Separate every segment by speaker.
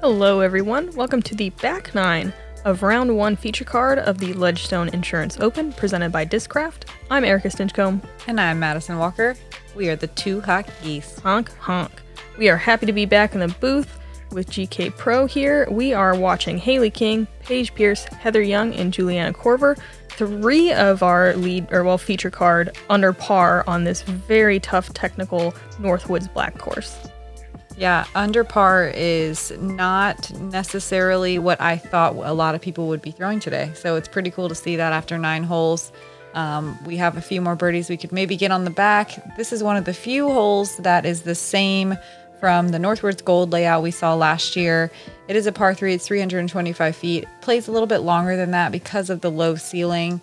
Speaker 1: Hello everyone, welcome to the back nine of round one feature card of the Ledgestone Insurance Open presented by Discraft. I'm Erika Stinchcomb.
Speaker 2: And I'm Madison Walker. We are the two hot geese.
Speaker 1: Honk honk. We are happy to be back in the booth with GK Pro here. We are watching Hailey King, Paige Pierce, Heather Young, and Juliana Korver. Three of our feature card under par on this very tough technical Northwoods Black course.
Speaker 2: Yeah, under par is not necessarily what I thought a lot of people would be throwing today. So it's pretty cool to see that after 9 holes. We have a few more birdies we could maybe get on the back. This is one of the few holes that is the same from the Northwoods Gold layout we saw last year. It is a par 3, it's 325 feet. Plays a little bit longer than that because of the low ceiling.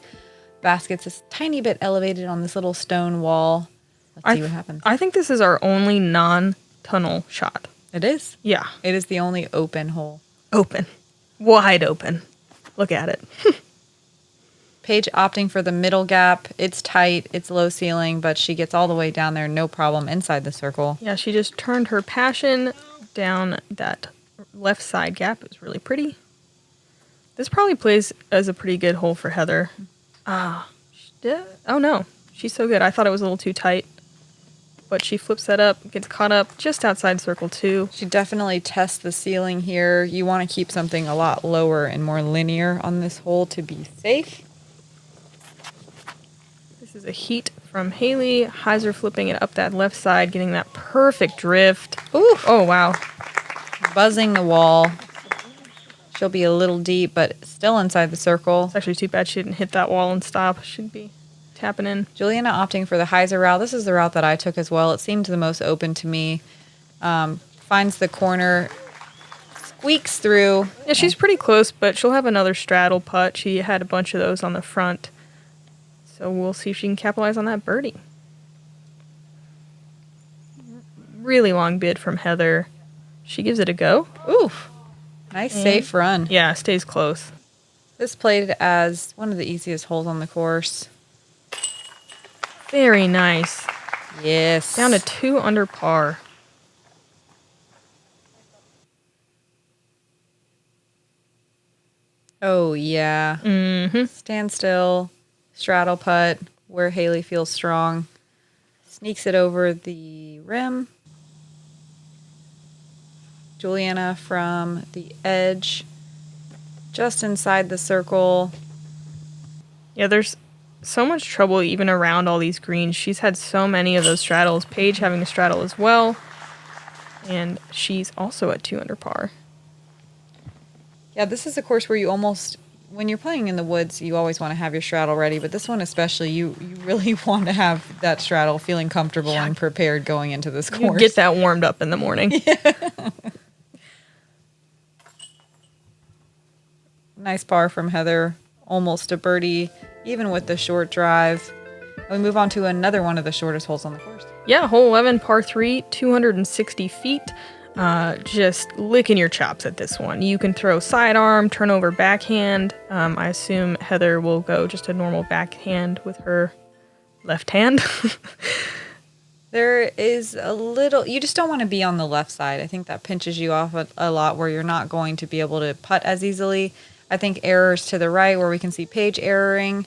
Speaker 2: Basket's a tiny bit elevated on this little stone wall. Let's see what happens.
Speaker 1: I think this is our only non-tunnel shot.
Speaker 2: It is?
Speaker 1: Yeah.
Speaker 2: It is the only open hole.
Speaker 1: Open. Wide open. Look at it.
Speaker 2: Paige opting for the middle gap. It's tight, it's low ceiling, but she gets all the way down there, no problem, inside the circle.
Speaker 1: Yeah, she just turned her passion down that left side gap. It was really pretty. This probably plays as a pretty good hole for Heather. Oh no, she's so good. I thought it was a little too tight, but she flips that up, gets caught up just outside circle 2.
Speaker 2: She definitely tests the ceiling here. You want to keep something a lot lower and more linear on this hole to be safe.
Speaker 1: This is a heat from Hailey. Heiser flipping it up that left side, getting that perfect drift.
Speaker 2: Ooh.
Speaker 1: Oh, wow.
Speaker 2: Buzzing the wall. She'll be a little deep, but still inside the circle.
Speaker 1: It's actually too bad she didn't hit that wall and stop. Should be tapping in.
Speaker 2: Juliana opting for the Heiser route. This is the route that I took as well. It seemed the most open to me. Finds the corner, squeaks through.
Speaker 1: Yeah, she's pretty close, but she'll have another straddle putt. She had a bunch of those on the front. So we'll see if she can capitalize on that birdie. Really long bid from Heather. She gives it a go.
Speaker 2: Oof. Nice safe run.
Speaker 1: Yeah, stays close.
Speaker 2: This played as one of the easiest holes on the course.
Speaker 1: Very nice.
Speaker 2: Yes.
Speaker 1: Down to 2 under par.
Speaker 2: Oh, yeah.
Speaker 1: Mm-hmm.
Speaker 2: Stand still. Straddle putt where Hailey feels strong. Sneaks it over the rim. Juliana from the edge. Just inside the circle.
Speaker 1: Yeah, there's so much trouble even around all these greens. She's had so many of those straddles. Paige having a straddle as well. And she's also at 2 under par.
Speaker 2: Yeah, this is a course where you almost, when you're playing in the woods, you always want to have your straddle ready. But this one especially, you really want to have that straddle feeling comfortable and prepared going into this course.
Speaker 1: You get that warmed up in the morning.
Speaker 2: Yeah. Nice par from Heather. Almost a birdie, even with the short drive. We move on to another one of the shortest holes on the course.
Speaker 1: Yeah, hole 11, par 3, 260 feet. Just licking your chops at this one. You can throw sidearm, turnover backhand. I assume Heather will go just a normal backhand with her left hand.
Speaker 2: There is a little, you just don't want to be on the left side. I think that pinches you off a lot where you're not going to be able to putt as easily. I think errors to the right where we can see Paige erroring.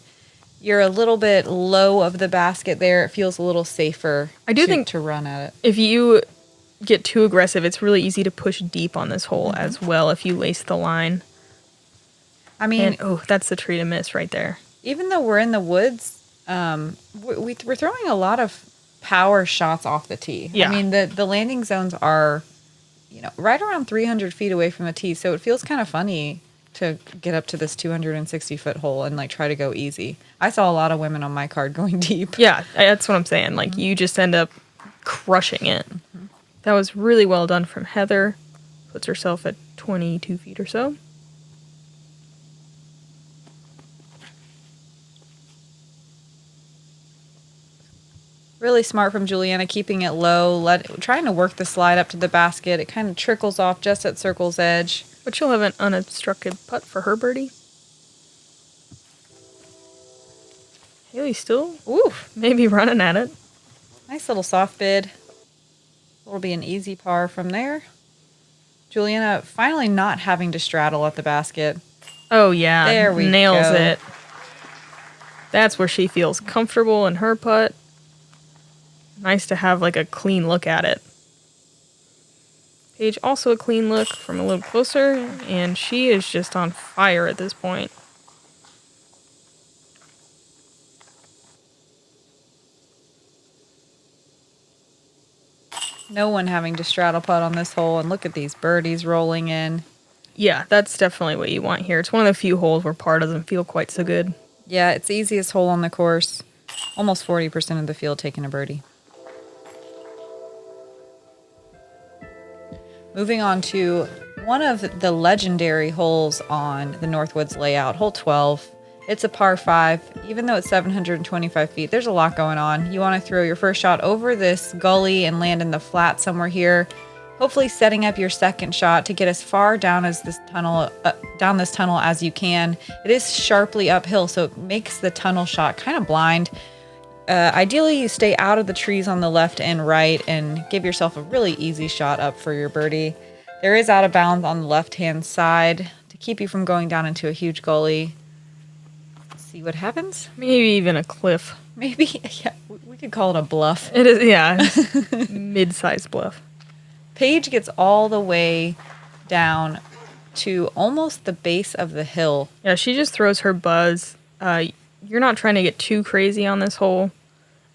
Speaker 2: You're a little bit low of the basket there. It feels a little safer to run at it.
Speaker 1: If you get too aggressive, it's really easy to push deep on this hole as well if you lace the line.
Speaker 2: I mean,
Speaker 1: that's the tree to miss right there.
Speaker 2: Even though we're in the woods, we're throwing a lot of power shots off the tee.
Speaker 1: Yeah.
Speaker 2: I mean, the landing zones are, right around 300 feet away from the tee, so it feels kind of funny to get up to this 260-foot hole and try to go easy. I saw a lot of women on my card going deep.
Speaker 1: Yeah, that's what I'm saying. You just end up crushing it. That was really well done from Heather. Puts herself at 22 feet or so.
Speaker 2: Really smart from Juliana, keeping it low, trying to work the slide up to the basket. It kind of trickles off just at circle's edge.
Speaker 1: But she'll have an unobstructed putt for her birdie. Hailey still maybe running at it.
Speaker 2: Nice little soft bid. It'll be an easy par from there. Juliana finally not having to straddle at the basket.
Speaker 1: Oh, yeah.
Speaker 2: There we
Speaker 1: Nails
Speaker 2: go.
Speaker 1: it. That's where she feels comfortable in her putt. Nice to have like a clean look at it. Paige also a clean look from a little closer, and she is just on fire at this point.
Speaker 2: No one having to straddle putt on this hole, and look at these birdies rolling in.
Speaker 1: Yeah, that's definitely what you want here. It's one of the few holes where par doesn't feel quite so good.
Speaker 2: Yeah, it's the easiest hole on the course. Almost 40% of the field taking a birdie. Moving on to one of the legendary holes on the Northwoods layout, hole 12. It's a par 5. Even though it's 725 feet, there's a lot going on. You want to throw your first shot over this gully and land in the flat somewhere here. Hopefully setting up your second shot to get as far down as this tunnel, down this tunnel as you can. It is sharply uphill, so it makes the tunnel shot kind of blind. Ideally, you stay out of the trees on the left and right and give yourself a really easy shot up for your birdie. There is out of bounds on the left-hand side to keep you from going down into a huge gully. Let's see what happens.
Speaker 1: Maybe even a cliff.
Speaker 2: Maybe, yeah, we could call it a bluff.
Speaker 1: It is, yeah, mid-sized bluff.
Speaker 2: Paige gets all the way down to almost the base of the hill.
Speaker 1: Yeah, she just throws her buzz. You're not trying to get too crazy on this hole.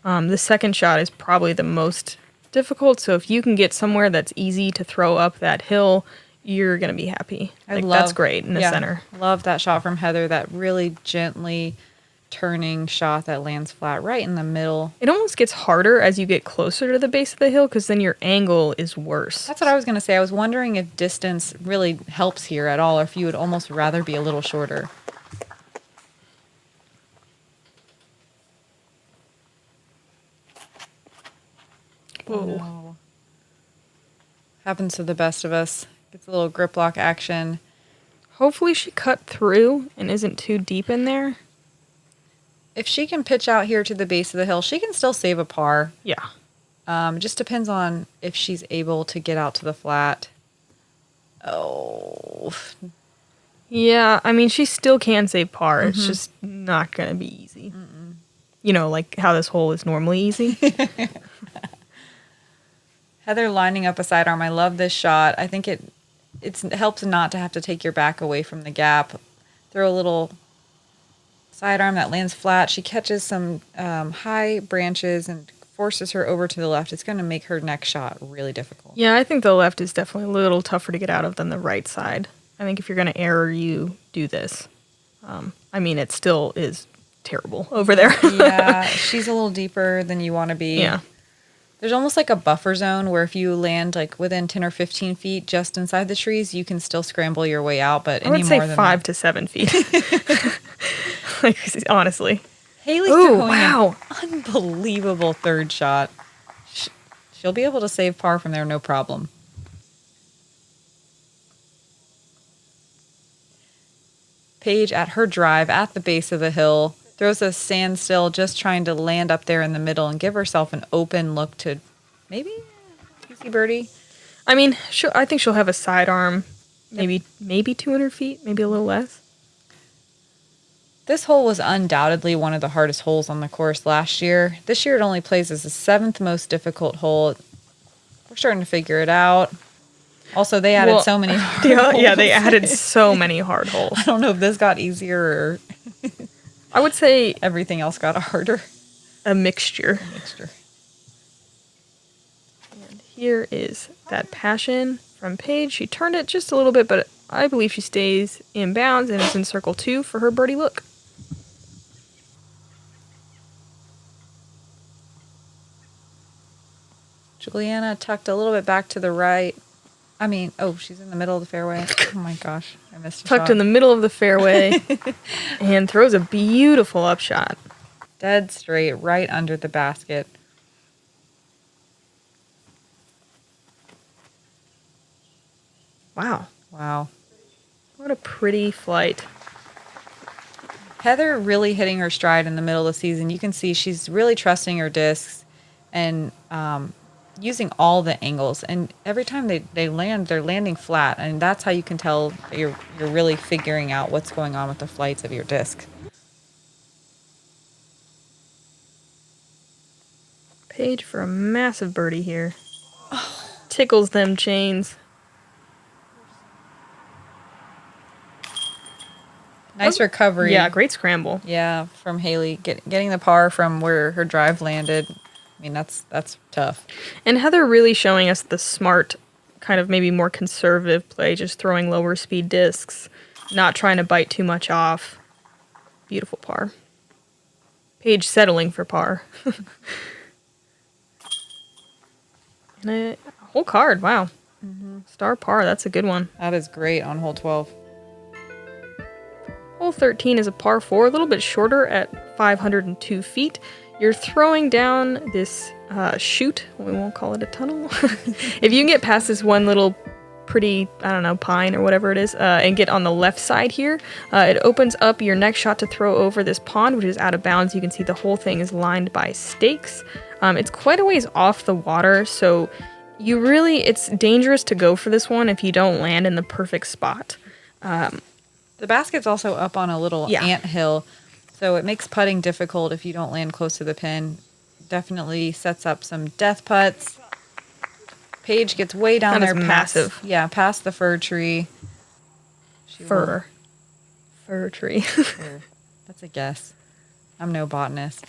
Speaker 1: The second shot is probably the most difficult, so if you can get somewhere that's easy to throw up that hill, you're going to be happy. That's great in the center.
Speaker 2: Love that shot from Heather, that really gently turning shot that lands flat right in the middle.
Speaker 1: It almost gets harder as you get closer to the base of the hill because then your angle is worse.
Speaker 2: That's what I was going to say. I was wondering if distance really helps here at all, or if you would almost rather be a little shorter.
Speaker 1: Whoa.
Speaker 2: No. Happens to the best of us. Gets a little grip lock action.
Speaker 1: Hopefully she cut through and isn't too deep in there.
Speaker 2: If she can pitch out here to the base of the hill, she can still save a par.
Speaker 1: Yeah.
Speaker 2: It just depends on if she's able to get out to the flat. Oh.
Speaker 1: Yeah, I mean, she still can save par. Mm-hmm. It's just not going to be easy. Mm-mm. You know, like how this hole is normally easy.
Speaker 2: Heather lining up a sidearm. I love this shot. I think it helps not to have to take your back away from the gap. Throw a little sidearm that lands flat. She catches some high branches and forces her over to the left. It's going to make her next shot really difficult.
Speaker 1: Yeah, I think the left is definitely a little tougher to get out of than the right side. I think if you're going to error, you do this. I mean, it still is terrible over there.
Speaker 2: Yeah, she's a little deeper than you want to be.
Speaker 1: Yeah.
Speaker 2: There's almost like a buffer zone where if you land like within 10 or 15 feet just inside the trees, you can still scramble your way out. But
Speaker 1: I would say 5 to 7 feet. Like, honestly.
Speaker 2: Hailey's throwing an unbelievable third shot. She'll be able to save par from there, no problem. Paige at her drive at the base of the hill throws a standstill, just trying to land up there in the middle and give herself an open look to maybe easy birdie.
Speaker 1: I mean, I think she'll have a sidearm, maybe 200 feet, maybe a little less.
Speaker 2: This hole was undoubtedly one of the hardest holes on the course last year. This year it only plays as the 7th most difficult hole. We're starting to figure it out. Also, they added so many hard holes.
Speaker 1: Yeah, they added so many hard holes.
Speaker 2: I don't know if this got easier or
Speaker 1: I would say
Speaker 2: everything else got harder.
Speaker 1: A mixture. And here is that passion from Paige. She turned it just a little bit, but I believe she stays in bounds and is in circle 2 for her birdie look.
Speaker 2: Juliana tucked a little bit back to the right. She's in the middle of the fairway. Oh my gosh, I missed a
Speaker 1: Tucked in the middle of the fairway and throws a beautiful upshot.
Speaker 2: Dead straight, right under the basket.
Speaker 1: Wow.
Speaker 2: Wow.
Speaker 1: What a pretty flight.
Speaker 2: Heather really hitting her stride in the middle of the season. You can see she's really trusting her discs and using all the angles, and every time they land, they're landing flat, and that's how you can tell that you're really figuring out what's going on with the flights of your disc.
Speaker 1: Paige for a massive birdie here. Tickles them chains.
Speaker 2: Nice recovery.
Speaker 1: Yeah, great scramble.
Speaker 2: Yeah, from Hailey getting the par from where her drive landed. I mean, that's tough.
Speaker 1: And Heather really showing us the smart, kind of maybe more conservative play, just throwing lower speed discs, not trying to bite too much off. Beautiful par. Paige settling for par. And a whole card, wow. Star par, that's a good one.
Speaker 2: That is great on hole 12.
Speaker 1: Hole 13 is a par 4, a little bit shorter at 502 feet. You're throwing down this chute. We won't call it a tunnel. If you can get past this one little pretty, I don't know, pine or whatever it is, and get on the left side here, it opens up your next shot to throw over this pond, which is out of bounds. You can see the whole thing is lined by stakes. It's quite a ways off the water, so it's dangerous to go for this one if you don't land in the perfect spot.
Speaker 2: The basket's also up on a little ant hill, so it makes putting difficult if you don't land close to the pin. Definitely sets up some death putts. Paige gets way down there
Speaker 1: massive.
Speaker 2: Past the fir tree.
Speaker 1: Fir tree.
Speaker 2: Fir. That's a guess. I'm no botanist.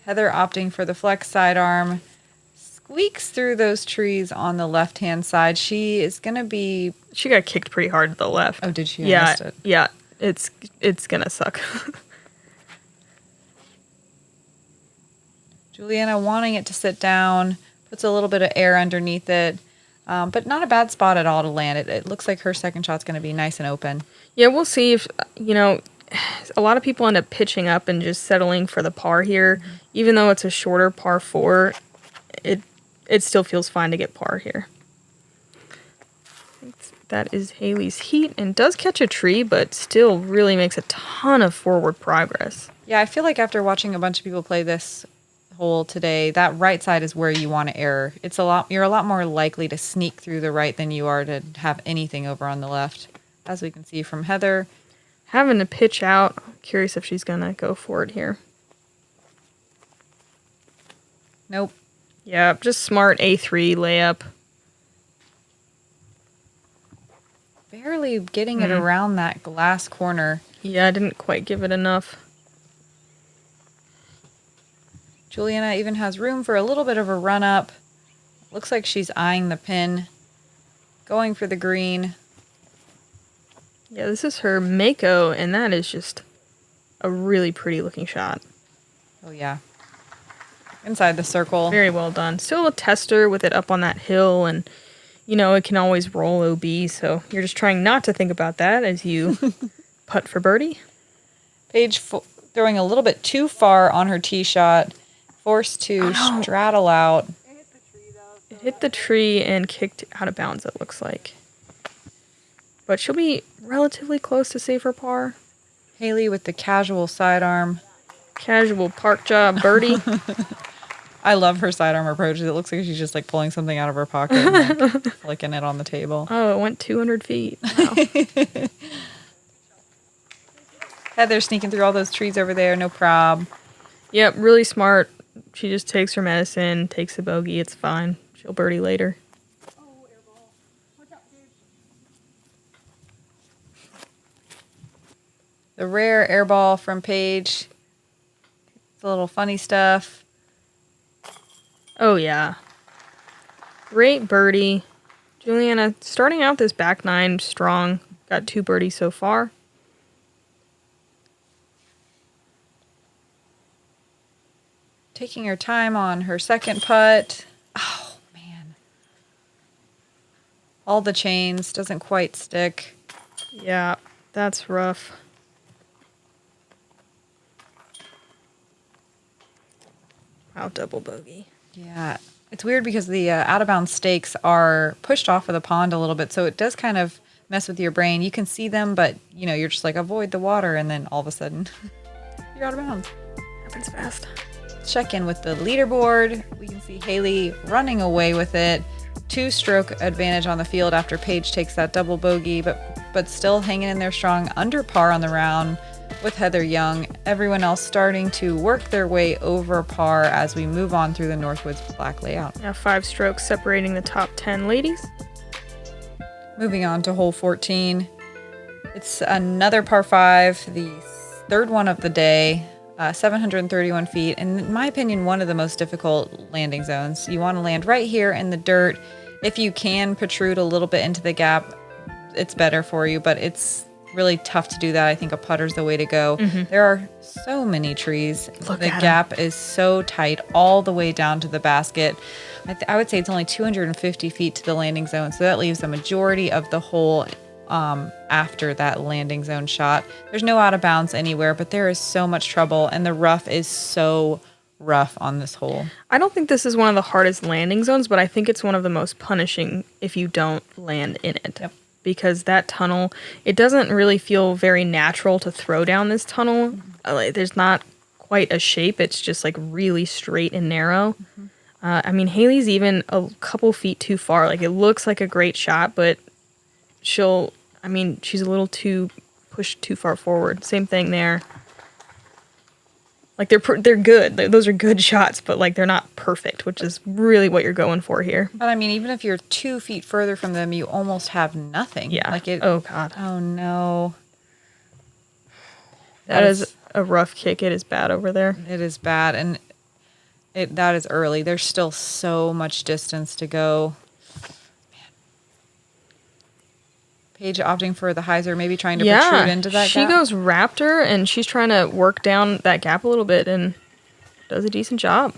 Speaker 2: Heather opting for the flex sidearm. Squeaks through those trees on the left-hand side. She
Speaker 1: got kicked pretty hard to the left.
Speaker 2: Oh, did she?
Speaker 1: Yeah, yeah. It's gonna suck.
Speaker 2: Juliana wanting it to sit down, puts a little bit of air underneath it, but not a bad spot at all to land. It looks like her second shot's going to be nice and open.
Speaker 1: Yeah, we'll see if, a lot of people end up pitching up and just settling for the par here. Mm-hmm. Even though it's a shorter par 4, it still feels fine to get par here. That is Hailey's heat, and does catch a tree, but still really makes a ton of forward progress.
Speaker 2: Yeah, I feel like after watching a bunch of people play this hole today, that right side is where you want to err. You're a lot more likely to sneak through the right than you are to have anything over on the left, as we can see from Heather.
Speaker 1: Having to pitch out. I'm curious if she's gonna go for it here.
Speaker 2: Nope.
Speaker 1: Yeah, just smart A3 layup.
Speaker 2: Barely getting it around that glass corner.
Speaker 1: Yeah, I didn't quite give it enough.
Speaker 2: Juliana even has room for a little bit of a run up. Looks like she's eyeing the pin. Going for the green.
Speaker 1: Yeah, this is her Mako, and that is just a really pretty looking shot.
Speaker 2: Oh, yeah. Inside the circle.
Speaker 1: Very well done. Still a tester with it up on that hill, and, it can always roll OB, so you're just trying not to think about that as you putt for birdie.
Speaker 2: Paige throwing a little bit too far on her tee shot. Forced to straddle out.
Speaker 1: It hit the tree and kicked out of bounds, it looks like. But she'll be relatively close to safer par.
Speaker 2: Hailey with the casual sidearm.
Speaker 1: Casual park job birdie.
Speaker 2: I love her sidearm approach. It looks like she's just like pulling something out of her pocket and like, flicking it on the table.
Speaker 1: Oh, it went 200 feet. Wow.
Speaker 2: Heather sneaking through all those trees over there, no prob.
Speaker 1: Yep, really smart. She just takes her medicine, takes a bogey. It's fine. She'll birdie later.
Speaker 2: The rare air ball from Paige. It's a little funny stuff.
Speaker 1: Oh, yeah. Great birdie. Juliana starting out this back nine strong. Got 2 birdies so far.
Speaker 2: Taking her time on her second putt. Oh, man. All the chains. Doesn't quite stick.
Speaker 1: Yeah, that's rough. Wow, double bogey.
Speaker 2: Yeah. It's weird because the out-of-bounds stakes are pushed off of the pond a little bit, so it does kind of mess with your brain. You can see them, but, you're just like, avoid the water, and then all of a sudden, you're out of bounds.
Speaker 1: Happens fast.
Speaker 2: check in with the leaderboard. We can see Hailey running away with it. 2-stroke advantage on the field after Paige takes that double bogey, but still hanging in there strong, under par on the round with Heather Young. Everyone else starting to work their way over par as we move on through the Northwoods Black layout.
Speaker 1: Now 5 strokes separating the top 10 ladies.
Speaker 2: Moving on to hole 14. It's another par 5, the third one of the day, 731 feet. And in my opinion, one of the most difficult landing zones. You want to land right here in the dirt. If you can protrude a little bit into the gap, it's better for you, but it's really tough to do that. I think a putter's the way to go. There are so many trees. The gap is so tight all the way down to the basket. I would say it's only 250 feet to the landing zone, so that leaves the majority of the hole after that landing zone shot. There's no out of bounds anywhere, but there is so much trouble, and the rough is so rough on this hole.
Speaker 1: I don't think this is one of the hardest landing zones, but I think it's one of the most punishing if you don't land in it.
Speaker 2: Yep.
Speaker 1: Because that tunnel, it doesn't really feel very natural to throw down this tunnel. There's not quite a shape. It's just like really straight and narrow. I mean, Hailey's even a couple feet too far. Like, it looks like a great shot, but she's a little too pushed too far forward. Same thing there. Like, they're good. Those are good shots, but like they're not perfect, which is really what you're going for here.
Speaker 2: But I mean, even if you're 2 feet further from them, you almost have nothing.
Speaker 1: Yeah.
Speaker 2: Like it.
Speaker 1: Oh God.
Speaker 2: Oh no.
Speaker 1: That is a rough kick. It is bad over there.
Speaker 2: It is bad, and that is early. There's still so much distance to go. Paige opting for the hyzer, maybe trying to protrude into that
Speaker 1: she
Speaker 2: gap.
Speaker 1: goes Raptor, and she's trying to work down that gap a little bit and does a decent job.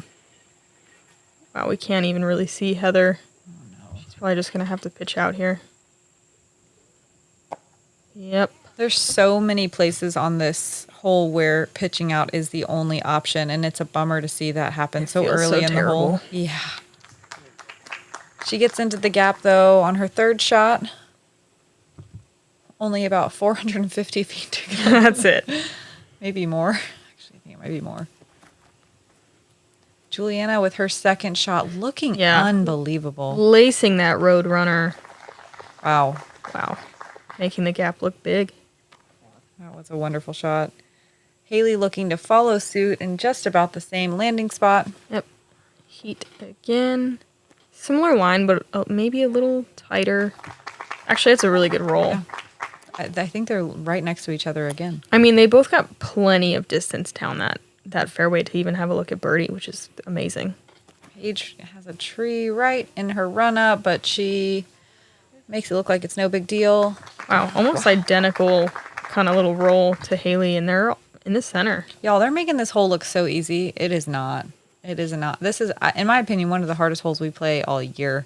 Speaker 1: Wow, we can't even really see Heather.
Speaker 2: Oh, no.
Speaker 1: She's probably just going to have to pitch out here. Yep.
Speaker 2: There's so many places on this hole where pitching out is the only option, and it's a bummer to see that happen so early in the hole. Yeah. She gets into the gap, though, on her third shot. Only about 450 feet to go.
Speaker 1: That's it.
Speaker 2: Maybe more. Actually, I think it might be more. Juliana with her second shot looking unbelievable.
Speaker 1: Lacing that road runner.
Speaker 2: Wow.
Speaker 1: Wow. Making the gap look big.
Speaker 2: That was a wonderful shot. Hailey looking to follow suit in just about the same landing spot.
Speaker 1: Yep. Heat again. Similar line, but maybe a little tighter. Actually, it's a really good roll.
Speaker 2: Yeah. I think they're right next to each other again.
Speaker 1: I mean, they both got plenty of distance down that fairway to even have a look at birdie, which is amazing.
Speaker 2: Paige has a tree right in her run-up, but she makes it look like it's no big deal.
Speaker 1: Wow, almost identical kind of little roll to Hailey, and they're in the center.
Speaker 2: Y'all, they're making this hole look so easy. It is not. It is not. This is, in my opinion, one of the hardest holes we play all year.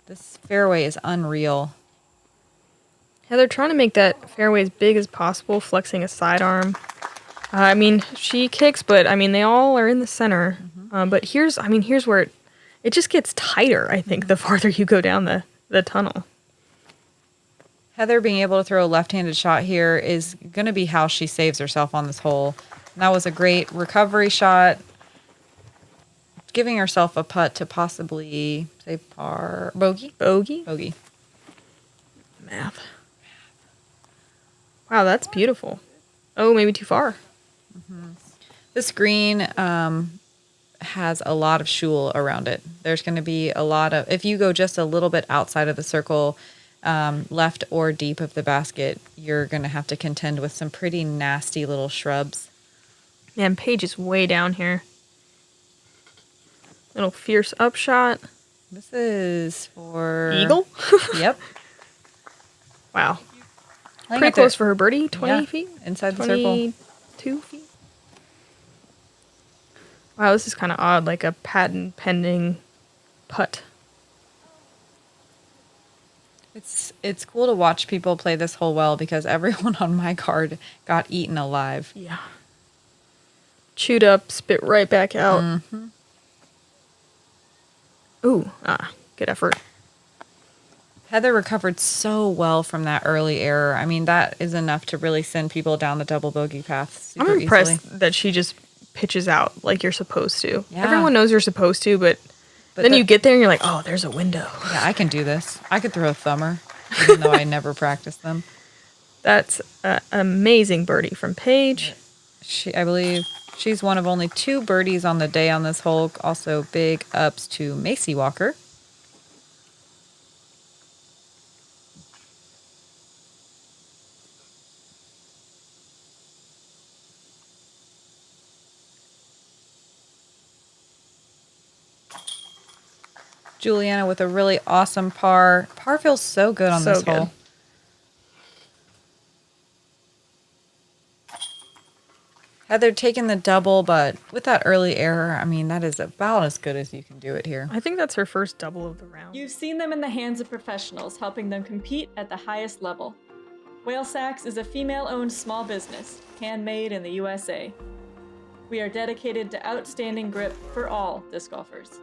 Speaker 2: This fairway is unreal.
Speaker 1: Yeah, they're trying to make that fairway as big as possible, flexing a sidearm. I mean, she kicks, but I mean, they all are in the center. But here's where it just gets tighter, I think, the farther you go down the tunnel.
Speaker 2: Heather being able to throw a left-handed shot here is going to be how she saves herself on this hole. And that was a great recovery shot, giving herself a putt to possibly say par. Bogey? Bogey.
Speaker 1: Math. Wow, that's beautiful. Oh, maybe too far.
Speaker 2: This green has a lot of shul around it. There's going to be a lot of, if you go just a little bit outside of the circle, left or deep of the basket, you're going to have to contend with some pretty nasty little shrubs.
Speaker 1: Man, Paige is way down here. Little fierce upshot.
Speaker 2: This is for...
Speaker 1: Eagle?
Speaker 2: Yep.
Speaker 1: Wow. Pretty close for her birdie. 20 feet?
Speaker 2: Inside the circle.
Speaker 1: 22 feet? Wow, this is kind of odd. Like a patent pending putt.
Speaker 2: It's cool to watch people play this hole well because everyone on my card got eaten alive.
Speaker 1: Yeah. Chewed up, spit right back out.
Speaker 2: Mm-hmm.
Speaker 1: Ooh, good effort.
Speaker 2: Heather recovered so well from that early error. I mean, that is enough to really send people down the double bogey path super
Speaker 1: I'm impressed
Speaker 2: easily.
Speaker 1: that she just pitches out like you're supposed to.
Speaker 2: Yeah.
Speaker 1: Everyone knows you're supposed to, but then you get there and you're like, oh, there's a window.
Speaker 2: Yeah, I can do this. I could throw a thumber, even though I never practiced them.
Speaker 1: That's an amazing birdie from Paige.
Speaker 2: I believe she's one of only 2 birdies on the day on this hole. Also, big ups to Macy Walker. Juliana with a really awesome par. Par feels so good on this hole. Heather taking the double, but with that early error, I mean, that is about as good as you can do it here.
Speaker 1: I think that's her first double of the round.
Speaker 3: You've seen them in the hands of professionals, helping them compete at the highest level. Whale Sacks is a female-owned small business, handmade in the USA. We are dedicated to outstanding grip for all disc golfers.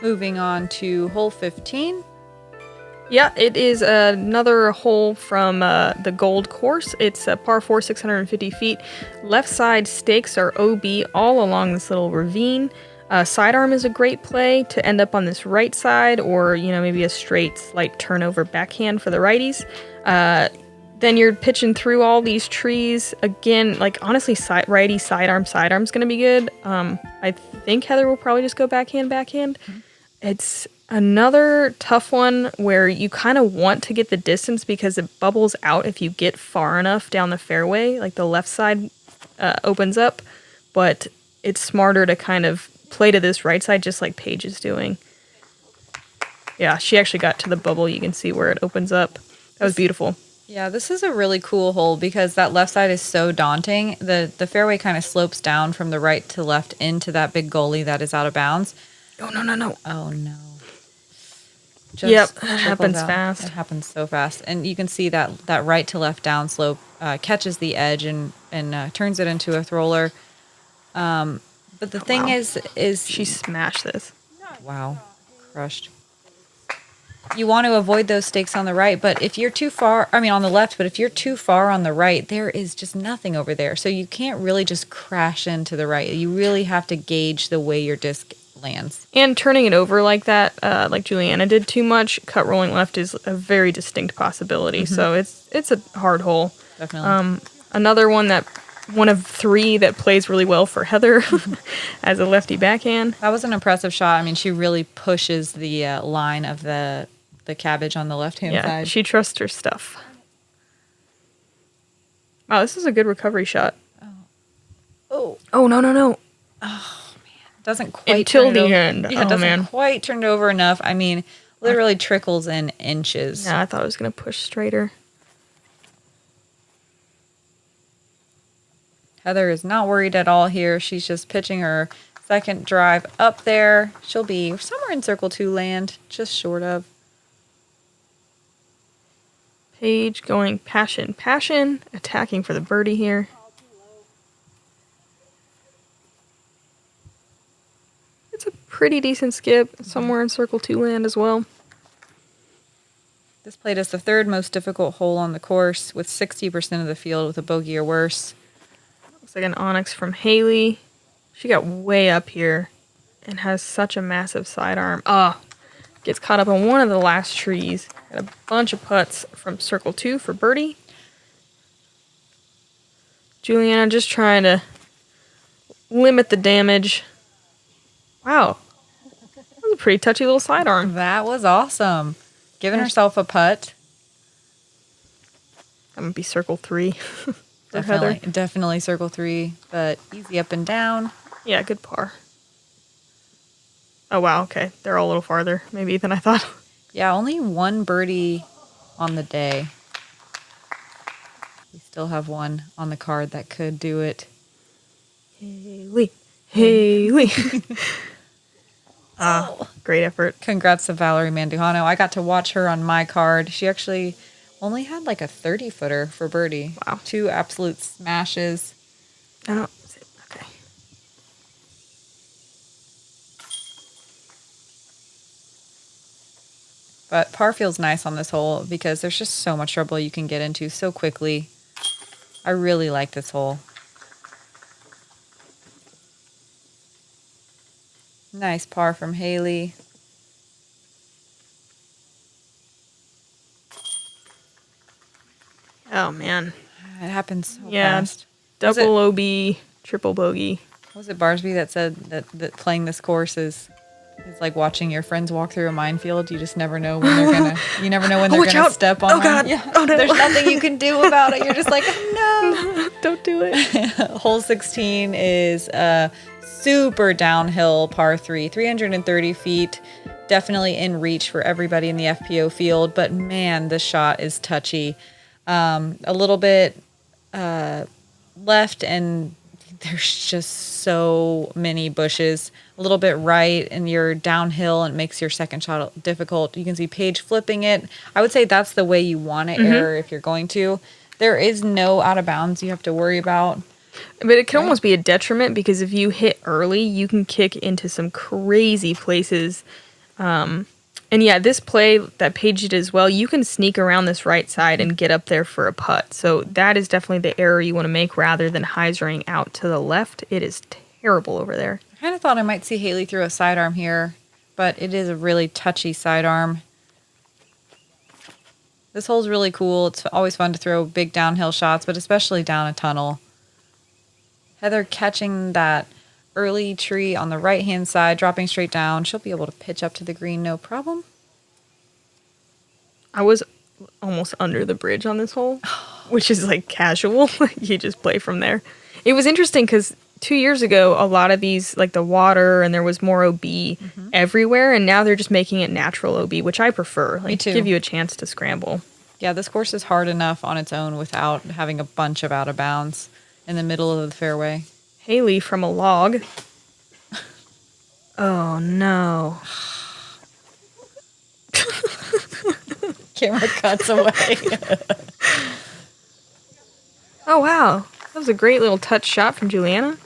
Speaker 2: Moving on to hole 15.
Speaker 1: Yeah, it is another hole from the Gold course. It's a par 4, 650 feet. Left side stakes are OB all along this little ravine. Sidearm is a great play to end up on this right side, or maybe a straight slight turnover backhand for the righties. Then you're pitching through all these trees again. Like honestly, righty sidearm's gonna be good. I think Heather will probably just go backhand. Mm-hmm. It's another tough one where you kind of want to get the distance because it bubbles out if you get far enough down the fairway. Like the left side opens up, but it's smarter to kind of play to this right side, just like Paige is doing. Yeah, she actually got to the bubble. You can see where it opens up. That was beautiful.
Speaker 2: Yeah, this is a really cool hole because that left side is so daunting. The fairway kind of slopes down from the right to left into that big gully that is out of bounds.
Speaker 1: Oh, no.
Speaker 2: Oh, no.
Speaker 1: Yep, it happens fast.
Speaker 2: It happens so fast. And you can see that right to left downslope catches the edge and turns it into a thrower. But the thing is
Speaker 1: she smashed this.
Speaker 2: Wow, crushed. You want to avoid those stakes on the right, but if you're too far, on the left, but if you're too far on the right, there is just nothing over there. So you can't really just crash into the right. You really have to gauge the way your disc lands.
Speaker 1: And turning it over like that, like Juliana did too much, cut rolling left is a very distinct possibility. Mm-hmm. So it's a hard hole.
Speaker 2: Definitely.
Speaker 1: Another one of 3 that plays really well for Heather as a lefty backhand.
Speaker 2: That was an impressive shot. I mean, she really pushes the line of the cabbage on the left-hand side.
Speaker 1: She trusts her stuff. Wow, this is a good recovery shot.
Speaker 2: Oh,
Speaker 1: no.
Speaker 2: Oh, man. Doesn't quite
Speaker 1: until the end.
Speaker 2: Yeah, doesn't quite turn it over enough. I mean, literally trickles in inches.
Speaker 1: Yeah, I thought I was going to push straighter.
Speaker 2: Heather is not worried at all here. She's just pitching her second drive up there. She'll be somewhere in circle 2 land, just short of.
Speaker 1: Paige going passion, attacking for the birdie here. It's a pretty decent skip, somewhere in circle 2 land as well.
Speaker 2: This played as the 3rd most difficult hole on the course, with 60% of the field with a bogey or worse.
Speaker 1: Looks like an onyx from Hailey. She got way up here and has such a massive sidearm. Gets caught up on one of the last trees. Got a bunch of putts from circle 2 for birdie. Juliana just trying to limit the damage. Wow. That was a pretty touchy little sidearm.
Speaker 2: That was awesome. Giving herself a putt.
Speaker 1: That would be circle 3 for Heather.
Speaker 2: Definitely circle 3, but easy up and down.
Speaker 1: Yeah, good par. Oh, wow, okay. They're all a little farther, maybe, than I thought.
Speaker 2: Yeah, only 1 birdie on the day. We still have 1 on the card that could do it.
Speaker 1: Hailey. Great effort.
Speaker 2: Congrats to Valerie Mandujano. I got to watch her on my card. She actually only had like a 30-footer for birdie.
Speaker 1: Wow.
Speaker 2: 2 absolute smashes.
Speaker 1: Oh, okay.
Speaker 2: But par feels nice on this hole because there's just so much trouble you can get into so quickly. I really like this hole. Nice par from Hailey.
Speaker 1: Oh, man.
Speaker 2: It happens so
Speaker 1: Yeah.
Speaker 2: fast.
Speaker 1: Double OB, triple bogey.
Speaker 2: Was it Barsby that said that playing this course is like watching your friends walk through a minefield? You just never know when they're gonna. You never know when they're
Speaker 1: Watch
Speaker 2: gonna
Speaker 1: out.
Speaker 2: step on.
Speaker 1: Oh, God.
Speaker 2: one. Yeah.
Speaker 1: Oh, no.
Speaker 2: There's nothing you can do about it. You're just like, no.
Speaker 1: Don't do it.
Speaker 2: Hole 16 is a super downhill par 3, 330 feet. Definitely in reach for everybody in the FPO field, but man, the shot is touchy. A little bit left, and there's just so many bushes. A little bit right, and you're downhill, and it makes your second shot difficult. You can see Paige flipping it. I would say that's the way you want to err if you're going to. There is no out of bounds you have to worry about.
Speaker 1: But it can almost be a detriment because if you hit early, you can kick into some crazy places. And yeah, this play that Paige did as well, you can sneak around this right side and get up there for a putt. So that is definitely the error you want to make rather than hyzering out to the left. It is terrible over there.
Speaker 2: I kind of thought I might see Hailey throw a sidearm here, but it is a really touchy sidearm. This hole's really cool. It's always fun to throw big downhill shots, but especially down a tunnel. Heather catching that early tree on the right-hand side, dropping straight down. She'll be able to pitch up to the green, no problem.
Speaker 1: I was almost under the bridge on this hole, which is like casual. You just play from there. It was interesting because 2 years ago, a lot of these, like the water, and there was more OB everywhere, and now they're just making it natural OB, which I prefer. Like,
Speaker 2: Me too.
Speaker 1: give you a chance to scramble.
Speaker 2: Yeah, this course is hard enough on its own without having a bunch of out of bounds in the middle of the fairway.
Speaker 1: Hailey from a log. Oh, no.
Speaker 2: Camera cuts away.
Speaker 1: Oh, wow. That was a great little touch shot from Juliana.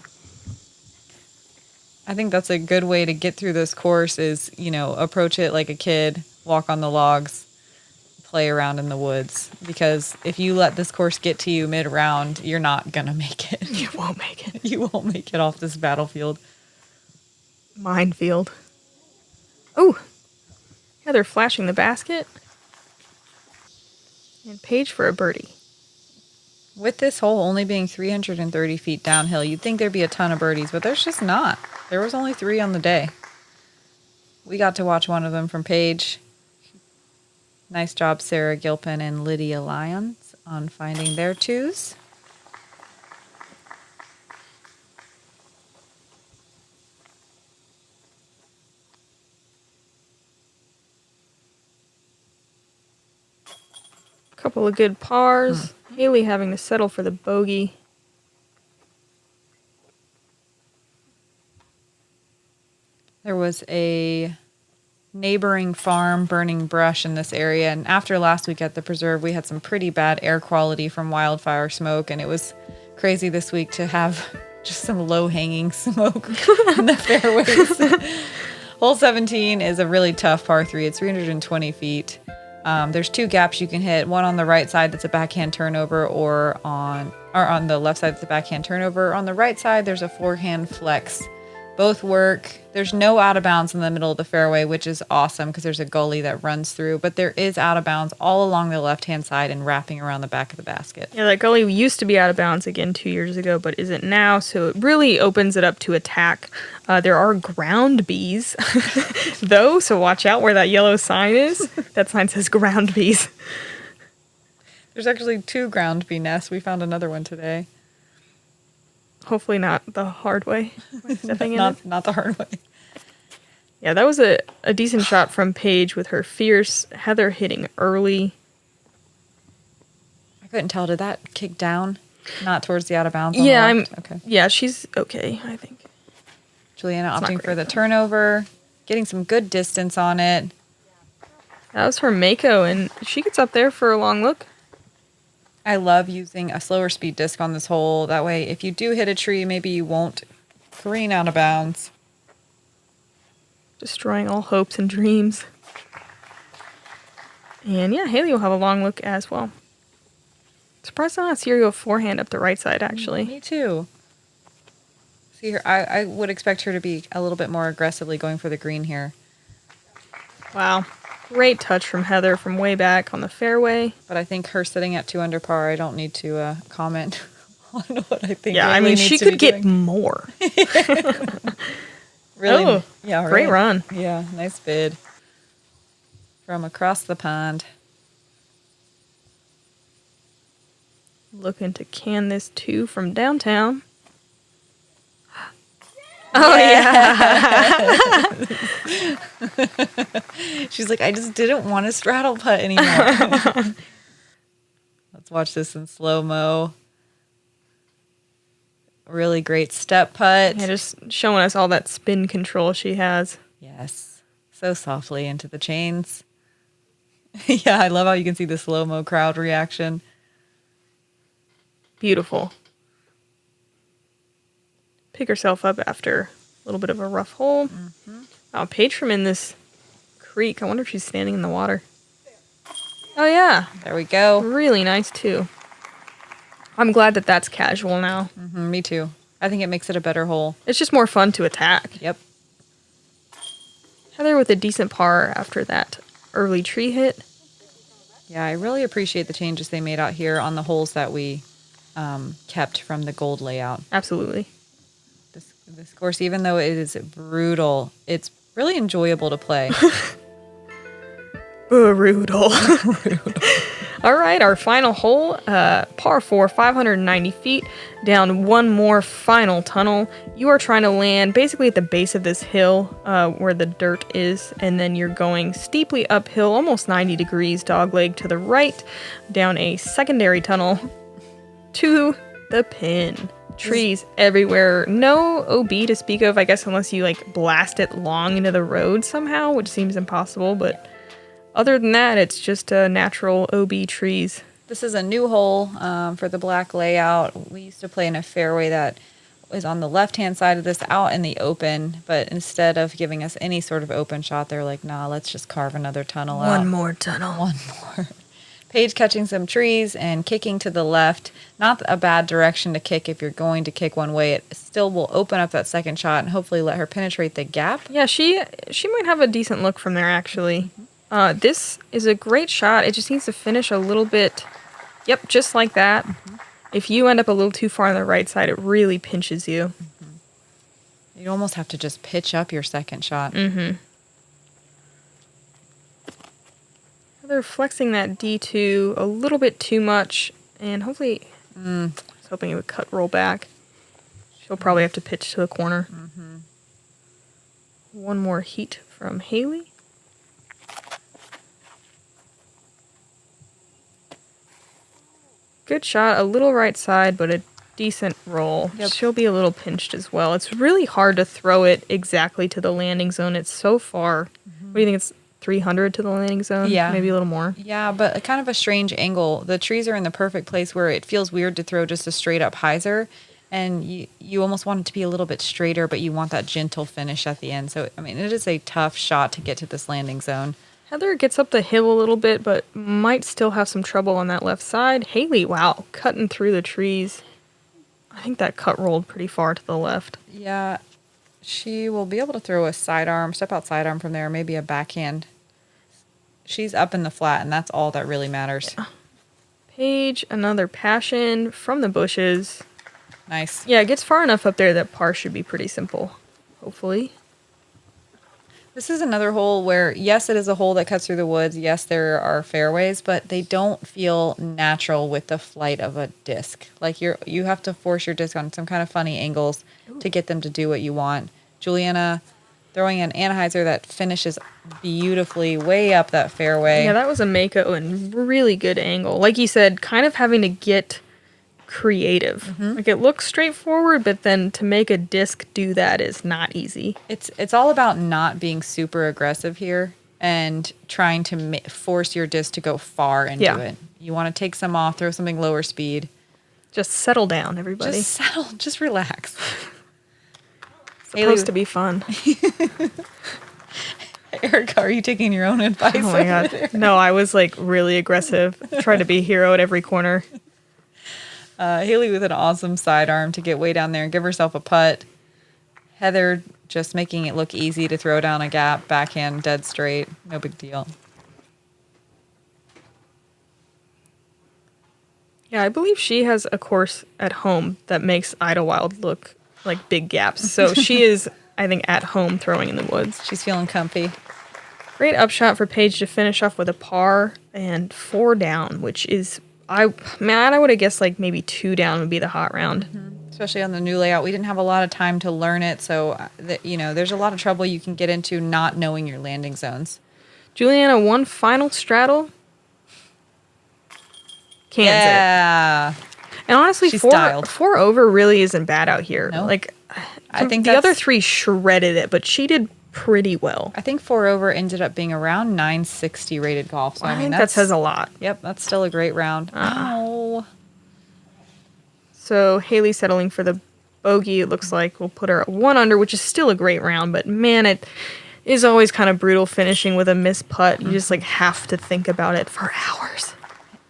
Speaker 2: I think that's a good way to get through this course is, approach it like a kid, walk on the logs, play around in the woods. Because if you let this course get to you mid-round, you're not going to make it.
Speaker 1: You won't make it.
Speaker 2: You won't make it off this battlefield.
Speaker 1: Minefield. Oh, Heather flashing the basket. And Paige for a birdie.
Speaker 2: With this hole only being 330 feet downhill, you'd think there'd be a ton of birdies, but there's just not. There was only 3 on the day. We got to watch one of them from Paige. Nice job, Sarah Gilpin and Lydia Lyons on finding their 2s.
Speaker 1: Couple of good pars. Hailey having to settle for the bogey.
Speaker 2: There was a neighboring farm burning brush in this area, and after last week at the preserve, we had some pretty bad air quality from wildfire smoke, and it was crazy this week to have just some low-hanging smoke in the fairways. Hole 17 is a really tough par 3. It's 320 feet. There's 2 gaps you can hit. One on the right side that's a backhand turnover, or on the left side that's a backhand turnover. On the right side, there's a forehand flex. Both work. There's no out of bounds in the middle of the fairway, which is awesome because there's a gully that runs through. But there is out of bounds all along the left-hand side and wrapping around the back of the basket.
Speaker 1: Yeah, that gully used to be out of bounds again 2 years ago, but isn't now. So it really opens it up to attack. There are ground bees, though, so watch out where that yellow sign is. That sign says ground bees.
Speaker 2: There's actually 2 ground bee nests. We found another one today.
Speaker 1: Hopefully not the hard way. Stepping in it.
Speaker 2: Not the hard way.
Speaker 1: Yeah, that was a decent shot from Paige with her fierce. Heather hitting early.
Speaker 2: I couldn't tell. Did that kick down? Not towards the out of bounds?
Speaker 1: Yeah,
Speaker 2: Okay.
Speaker 1: Yeah, she's okay, I think.
Speaker 2: Juliana
Speaker 1: It's not
Speaker 2: opting
Speaker 1: great,
Speaker 2: for the
Speaker 1: though.
Speaker 2: turnover, getting some good distance on it.
Speaker 1: That was her Mako, and she gets up there for a long look.
Speaker 2: I love using a slower speed disc on this hole. That way, if you do hit a tree, maybe you won't careen out of bounds.
Speaker 1: Destroying all hopes and dreams. And yeah, Hailey will have a long look as well. Surprised I don't see her go forehand up the right side, actually.
Speaker 2: Me too. See her, I would expect her to be a little bit more aggressively going for the green here.
Speaker 1: Wow. Great touch from Heather from way back on the fairway.
Speaker 2: But I think her sitting at 2 under par, I don't need to comment on what I think.
Speaker 1: Yeah, I
Speaker 2: Hailey
Speaker 1: mean,
Speaker 2: needs
Speaker 1: she
Speaker 2: to
Speaker 1: could
Speaker 2: be
Speaker 1: get
Speaker 2: doing.
Speaker 1: more.
Speaker 2: Really,
Speaker 1: Oh,
Speaker 2: yeah,
Speaker 1: great
Speaker 2: right.
Speaker 1: run.
Speaker 2: Yeah, nice bid from across the pond.
Speaker 1: Looking to can this 2 from downtown. Oh, yeah.
Speaker 2: She's like, I just didn't want to straddle putt anymore. Let's watch this in slow-mo. Really great step putt.
Speaker 1: Yeah, just showing us all that spin control she has.
Speaker 2: Yes. So softly into the chains. Yeah, I love how you can see the slow-mo crowd reaction.
Speaker 1: Beautiful. Pick herself up after a little bit of a rough hole. Oh, Paige from in this creek. I wonder if she's standing in the water. Oh, yeah.
Speaker 2: There we go.
Speaker 1: Really nice, too. I'm glad that that's casual now.
Speaker 2: Me too. I think it makes it a better hole.
Speaker 1: It's just more fun to attack.
Speaker 2: Yep.
Speaker 1: Heather with a decent par after that early tree hit.
Speaker 2: Yeah, I really appreciate the changes they made out here on the holes that we kept from the gold layout.
Speaker 1: Absolutely.
Speaker 2: This course, even though it is brutal, it's really enjoyable to play.
Speaker 1: Brutal. All right, our final hole, par 4, 590 feet, down one more final tunnel. You are trying to land basically at the base of this hill where the dirt is, and then you're going steeply uphill, almost 90 degrees, dogleg to the right, down a secondary tunnel to the pin. Trees everywhere. No OB to speak of, I guess, unless you like blast it long into the road somehow, which seems impossible, but other than that, it's just natural OB trees.
Speaker 2: This is a new hole for the black layout. We used to play in a fairway that was on the left-hand side of this out in the open, but instead of giving us any sort of open shot, they're like, nah, let's just carve another tunnel out.
Speaker 1: One more tunnel.
Speaker 2: One more. Paige catching some trees and kicking to the left. Not a bad direction to kick if you're going to kick one way. It still will open up that second shot and hopefully let her penetrate the gap.
Speaker 1: Yeah, she might have a decent look from there, actually. This is a great shot. It just needs to finish a little bit. Yep, just like that. If you end up a little too far on the right side, it really pinches you.
Speaker 2: You almost have to just pitch up your second shot.
Speaker 1: They're flexing that D2 a little bit too much, and hopefully, I was hoping it would cut roll back. She'll probably have to pitch to the corner. One more heat from Hailey. Good shot, a little right side, but a decent roll.
Speaker 2: Yep.
Speaker 1: She'll be a little pinched as well. It's really hard to throw it exactly to the landing zone. It's so far. What do you think? It's 300 to the landing zone?
Speaker 2: Yeah.
Speaker 1: Maybe a little more.
Speaker 2: Yeah, but kind of a strange angle. The trees are in the perfect place where it feels weird to throw just a straight up hyzer. And you almost want it to be a little bit straighter, but you want that gentle finish at the end. So, I mean, it is a tough shot to get to this landing zone.
Speaker 1: Heather gets up the hill a little bit, but might still have some trouble on that left side. Hailey, wow, cutting through the trees. I think that cut rolled pretty far to the left.
Speaker 2: Yeah, she will be able to throw a sidearm, step out sidearm from there, maybe a backhand. She's up in the flat, and that's all that really matters.
Speaker 1: Yeah. Paige, another passion from the bushes.
Speaker 2: Nice.
Speaker 1: Yeah, it gets far enough up there that par should be pretty simple, hopefully.
Speaker 2: This is another hole where, yes, it is a hole that cuts through the woods. Yes, there are fairways, but they don't feel natural with the flight of a disc. Like you have to force your disc on some kind of funny angles to get them to do what you want. Juliana throwing an anhyzer that finishes beautifully way up that fairway.
Speaker 1: Yeah, that was a Mako and really good angle. Like you said, kind of having to get creative. Like it looks straightforward, but then to make a disc do that is not easy.
Speaker 2: It's all about not being super aggressive here. and trying to force your disc to go far into it. You want to take some off, throw something lower speed.
Speaker 1: Just settle down, everybody.
Speaker 2: Just settle, just relax.
Speaker 1: Supposed to be fun.
Speaker 2: Erika, are you taking your own advice?
Speaker 1: Oh my God.
Speaker 2: There?
Speaker 1: No, I was like really aggressive. Tried to be a hero at every corner.
Speaker 2: Hailey with an awesome sidearm to get way down there and give herself a putt. Heather just making it look easy to throw down a gap, backhand dead straight. No big deal.
Speaker 1: Yeah, I believe she has a course at home that makes Idlewild look like big gaps. So she is, I think, at home throwing in the woods.
Speaker 2: She's feeling comfy.
Speaker 1: Great upshot for Paige to finish off with a par and 4 down, which is, I would have guessed like maybe 2 down would be the hot round.
Speaker 2: Especially on the new layout. We didn't have a lot of time to learn it. So, there's a lot of trouble you can get into not knowing your landing zones.
Speaker 1: Juliana, one final straddle. Cans it. And honestly,
Speaker 2: She's
Speaker 1: 4
Speaker 2: styled.
Speaker 1: over really isn't bad out here.
Speaker 2: No.
Speaker 1: Like,
Speaker 2: I think
Speaker 1: the other 3 shredded it, but she did pretty well.
Speaker 2: I think 4 over ended up being around 960 rated golf. So
Speaker 1: I think that says a lot.
Speaker 2: Yep, that's still a great round. Ow.
Speaker 1: So Hailey settling for the bogey. It looks like we'll put her at 1 under, which is still a great round. But man, it is always kind of brutal finishing with a missed putt. You just like have to think about it for hours.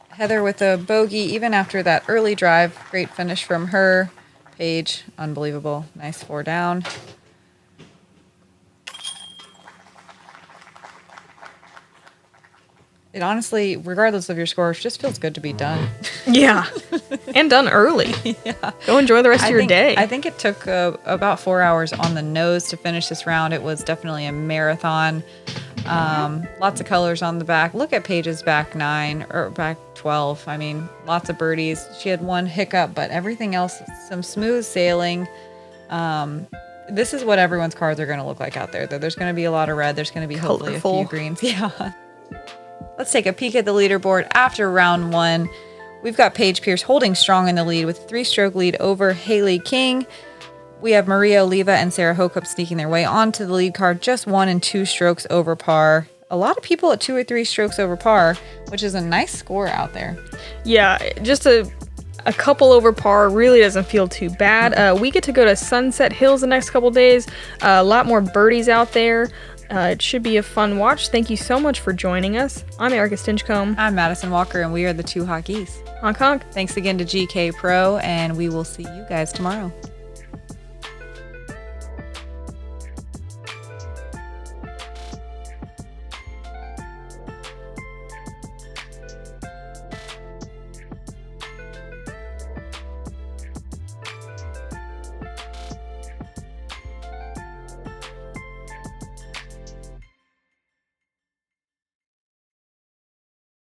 Speaker 2: Heather with a bogey, even after that early drive. Great finish from her. Paige, unbelievable. Nice 4 down. It honestly, regardless of your score, just feels good to be done.
Speaker 1: Yeah. And done early.
Speaker 2: Yeah.
Speaker 1: Go enjoy the rest of your day.
Speaker 2: I think it took about 4 hours on the nose to finish this round. It was definitely a marathon. Lots of colors on the back. Look at Paige's back 9 or back 12. I mean, lots of birdies. She had one hiccup, but everything else, some smooth sailing. This is what everyone's cards are going to look like out there. There's going to be a lot of red. There's going to be hopefully a few greens. Yeah. Let's take a peek at the leaderboard after round 1. We've got Paige Pierce holding strong in the lead with a 3-stroke lead over Hailey King. We have Maria Oliva and Sarah Hocup sneaking their way onto the lead card, just 1 and 2 strokes over par. A lot of people at 2 or 3 strokes over par, which is a nice score out there.
Speaker 1: Yeah, just a couple over par really doesn't feel too bad. We get to go to Sunset Hills the next couple days. A lot more birdies out there. It should be a fun watch. Thank you so much for joining us. I'm Erika Stinchcomb.
Speaker 2: I'm Madison Walker, and we are the 2 Hot Geese.
Speaker 1: Honk honk.
Speaker 2: Thanks again to GK Pro, and we will see you guys tomorrow.